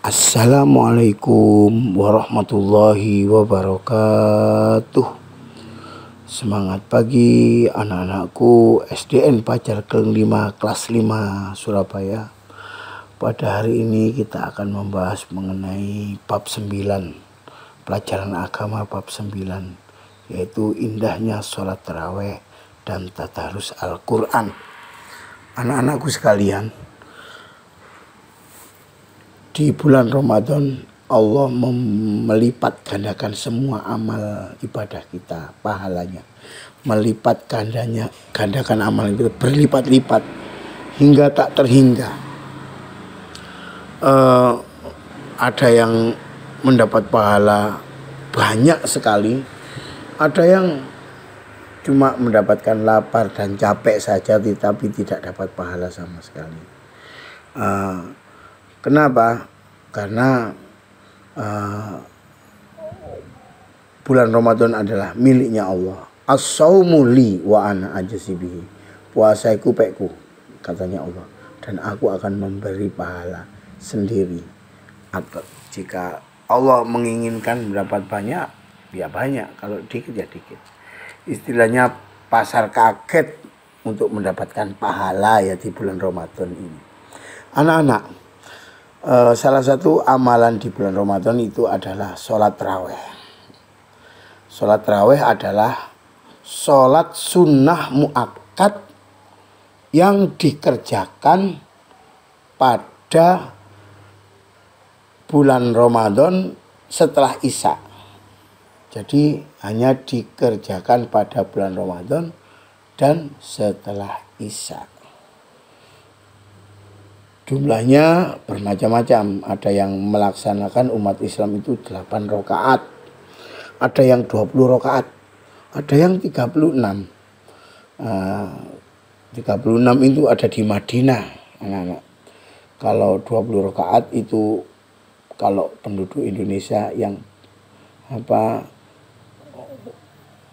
Assalamualaikum warahmatullahi wabarakatuh. Semangat pagi anak-anakku SDN Pajar Keleng 5 kelas 5 Surabaya. Pada hari ini kita akan membahas mengenai bab 9, pelajaran agama bab 9, yaitu indahnya sholat taraweh dan tadarus Al-Quran. Anak-anakku sekalian, di bulan Ramadan Allah melipat gandakan semua amal ibadah kita, pahalanya. Melipat gandakan amal kita berlipat-lipat hingga tak terhingga. Ada yang mendapat pahala banyak sekali, ada yang cuma mendapatkan lapar dan capek saja tetapi tidak dapat pahala sama sekali. Kenapa? Karena bulan Ramadan adalah miliknya Allah. As-saumu li wa ana ajzibihi. Puasaiku pekku, katanya Allah, dan aku akan memberi pahala sendiri. Atau jika Allah menginginkan mendapat banyak, ya banyak. Kalau dikit ya dikit. Istilahnya pasar kaget untuk mendapatkan pahala ya di bulan Ramadan ini. Anak-anak, salah satu amalan di bulan Ramadan itu adalah sholat taraweh. Sholat taraweh adalah sholat sunnah muakkad yang dikerjakan pada bulan Ramadan setelah Isya. Jadi hanya dikerjakan pada bulan Ramadan dan setelah Isya. Jumlahnya bermacam-macam. Ada yang melaksanakan umat Islam itu 8 rakaat, ada yang 20 rakaat, ada yang 36. 36 itu ada di Madinah, anak-anak. Kalau 20 rakaat itu kalau penduduk Indonesia yang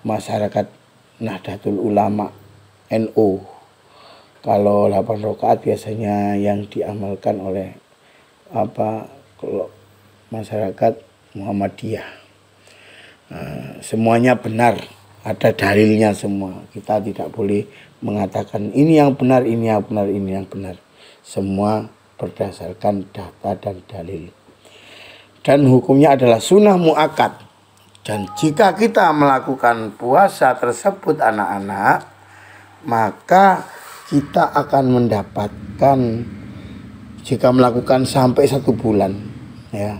masyarakat Nahdlatul Ulama NU. Kalau 8 rakaat biasanya yang diamalkan oleh kalau masyarakat Muhammadiyah. Semuanya benar, ada dalilnya semua. Kita tidak boleh mengatakan ini yang benar, ini yang benar, ini yang benar. Semua berdasarkan data dan dalil. Dan hukumnya adalah sunnah muakkad. Dan jika kita melakukan puasa tersebut anak-anak, maka kita akan mendapatkan, jika melakukan sampai 1 bulan ya,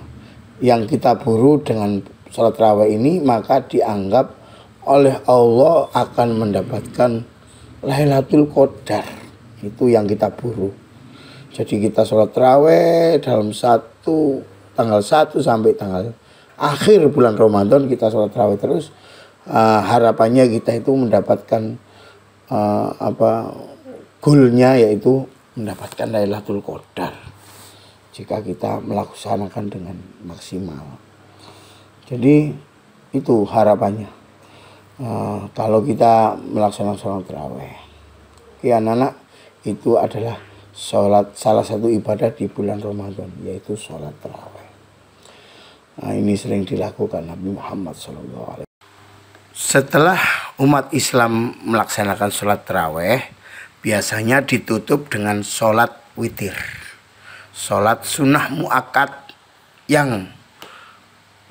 yang kita buru dengan sholat tarawih ini, maka dianggap oleh Allah akan mendapatkan Lailatul Qadar. Itu yang kita buru. Jadi kita sholat tarawih dalam tanggal 1 sampai tanggal akhir bulan Ramadan kita sholat tarawih terus. Harapannya kita itu mendapatkan goalnya, yaitu mendapatkan Lailatul Qadar jika kita melaksanakan dengan maksimal. Jadi itu harapannya kalau kita melaksanakan sholat tarawih. Oke anak-anak, itu adalah salah satu ibadah di bulan Ramadan, yaitu sholat tarawih. Nah, ini sering dilakukan Nabi Muhammad SAW. Setelah umat Islam melaksanakan sholat tarawih, biasanya ditutup dengan sholat witir, sholat sunnah muakkad yang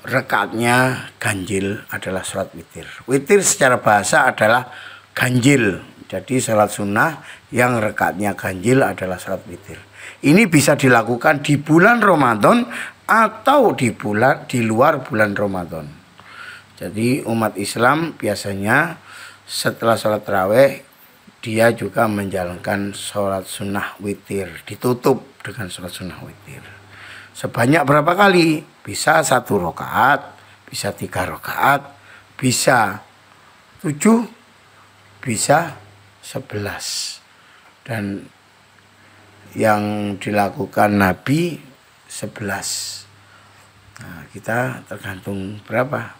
rakaatnya ganjil adalah sholat witir. Witir secara bahasa adalah ganjil. Jadi sholat sunnah yang rakaatnya ganjil adalah sholat witir. Ini bisa dilakukan di bulan Ramadan atau di luar bulan Ramadan. Jadi umat Islam biasanya setelah sholat tarawih dia juga menjalankan sholat sunnah witir, ditutup dengan sholat sunnah witir. Sebanyak berapa kali? Bisa 1 rakaat, bisa 3 rakaat, bisa 7, bisa 11. Dan yang dilakukan Nabi 11. Nah, kita tergantung berapa?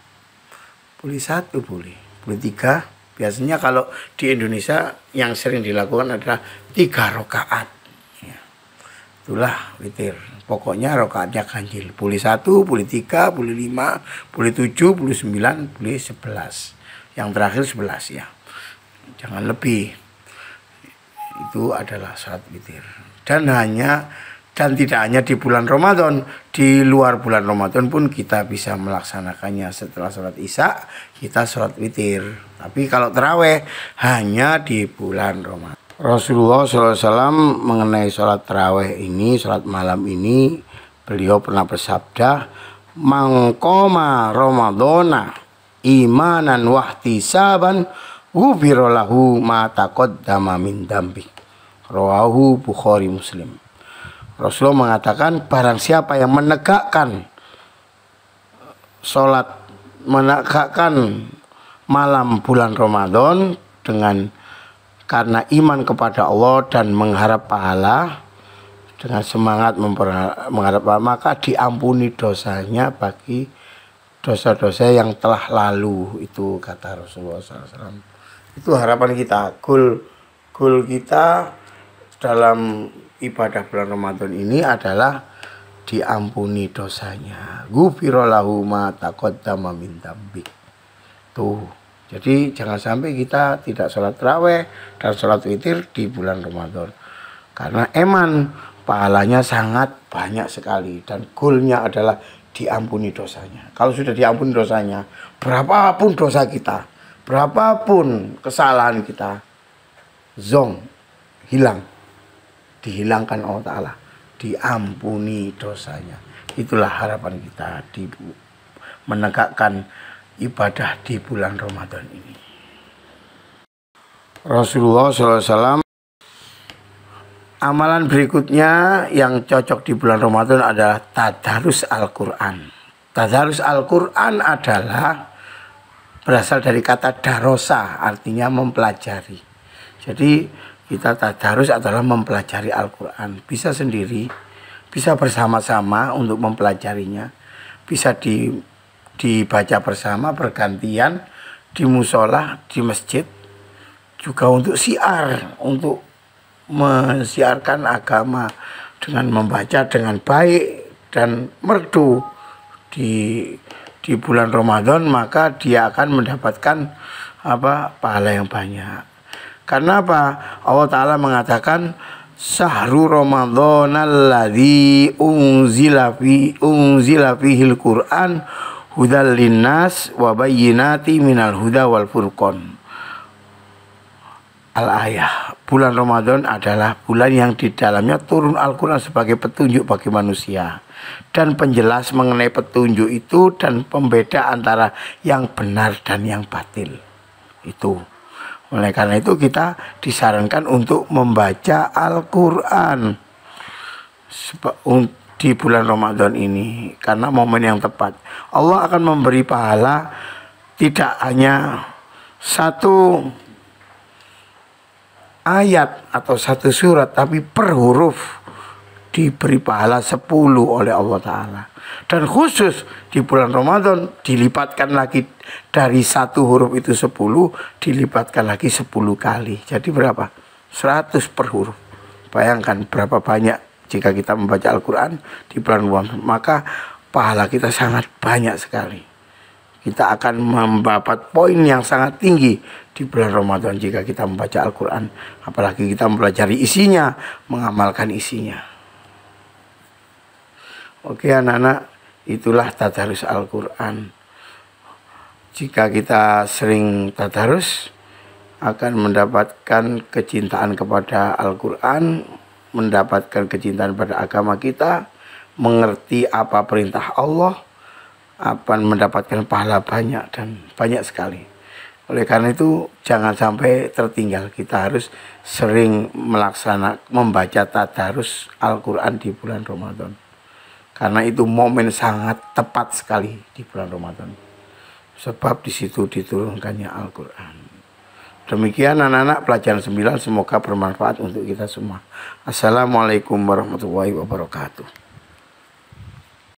Boleh 1, boleh 3. Biasanya kalau di Indonesia yang sering dilakukan adalah 3 rakaat. Ya. Itulah witir. Pokoknya rakaatnya ganjil. Boleh 1, boleh 3, boleh 5, boleh 7, boleh 9, boleh 11. Yang terakhir 11 ya. Jangan lebih. Itu adalah salat witir. Dan tidak hanya di bulan Ramadan, di luar bulan Ramadan pun kita bisa melaksanakannya. Setelah sholat isya kita sholat witir. Tapi kalau taraweh hanya di bulan Ramadan. Rasulullah SAW mengenai sholat taraweh ini, sholat malam ini, beliau pernah bersabda, "Mangkoma Ramadana imanan wahtisaban ghufira lahu ma taqaddama min dambi." Rawahu Bukhari Muslim. Rasulullah mengatakan, barang siapa yang menegakkan sholat, menegakkan malam bulan Ramadan karena iman kepada Allah dan mengharap pahala, dengan semangat mengharap pahala, maka diampuni dosanya bagi dosa-dosa yang telah lalu. Itu kata Rasulullah SAW. Itu harapan kita, goal kita dalam ibadah bulan Ramadan ini adalah diampuni dosanya. Ghufira lahu ma taqaddama min dambi. Tuh. Jadi jangan sampai kita tidak sholat taraweh dan sholat witir di bulan Ramadan. Karena pahalanya sangat banyak sekali. Dan goalnya adalah diampuni dosanya. Kalau sudah diampuni dosanya, berapapun dosa kita, berapapun kesalahan kita, hilang. Dihilangkan Allah Ta'ala. Diampuni dosanya. Itulah harapan kita di menegakkan ibadah di bulan Ramadan ini. Rasulullah SAW, amalan berikutnya yang cocok di bulan Ramadan adalah tadarus Al-Quran. Tadarus Al-Quran adalah berasal dari kata darosa, artinya mempelajari. Jadi kita tadarus adalah mempelajari Al-Quran. Bisa sendiri, bisa bersama-sama untuk mempelajarinya, bisa dibaca bersama bergantian di musola, di masjid, juga untuk syiar, untuk mensiarkan agama dengan membaca dengan baik dan merdu di bulan Ramadan, maka dia akan mendapatkan pahala yang banyak. Karena apa? Allah Ta'ala mengatakan, "Sahru Ramadhanalladzi unzila fihil Qur'an hudal linnas wa bayyinati minal huda wal furqan." Al-ayah. Bulan Ramadan adalah bulan yang di dalamnya turun Al-Quran sebagai petunjuk bagi manusia dan penjelas mengenai petunjuk itu dan pembeda antara yang benar dan yang batil. Itu. Oleh karena itu kita disarankan untuk membaca Al-Quran di bulan Ramadan ini, karena momen yang tepat. Allah akan memberi pahala tidak hanya satu ayat atau satu surat, tapi per huruf diberi pahala 10 oleh Allah Ta'ala. Dan khusus di bulan Ramadan dilipatkan lagi, dari satu huruf itu 10 dilipatkan lagi 10 kali. Jadi berapa? 100 per huruf. Bayangkan berapa banyak jika kita membaca Al-Quran di bulan Ramadan. Maka pahala kita sangat banyak sekali. Kita akan mendapat poin yang sangat tinggi di bulan Ramadan jika kita membaca Al-Quran. Apalagi kita mempelajari isinya, mengamalkan isinya. Oke anak-anak, itulah tadarus Al-Quran. Jika kita sering tadarus, akan mendapatkan kecintaan kepada Al-Quran, mendapatkan kecintaan pada agama kita, mengerti apa perintah Allah, akan mendapatkan pahala banyak dan banyak sekali. Oleh karena itu jangan sampai tertinggal. Kita harus sering membaca tadarus Al-Quran di bulan Ramadan. Karena itu momen sangat tepat sekali di bulan Ramadan. Sebab di situ diturunkannya Al-Quran. Demikian anak-anak pelajaran 9, semoga bermanfaat untuk kita semua. Assalamualaikum warahmatullahi wabarakatuh.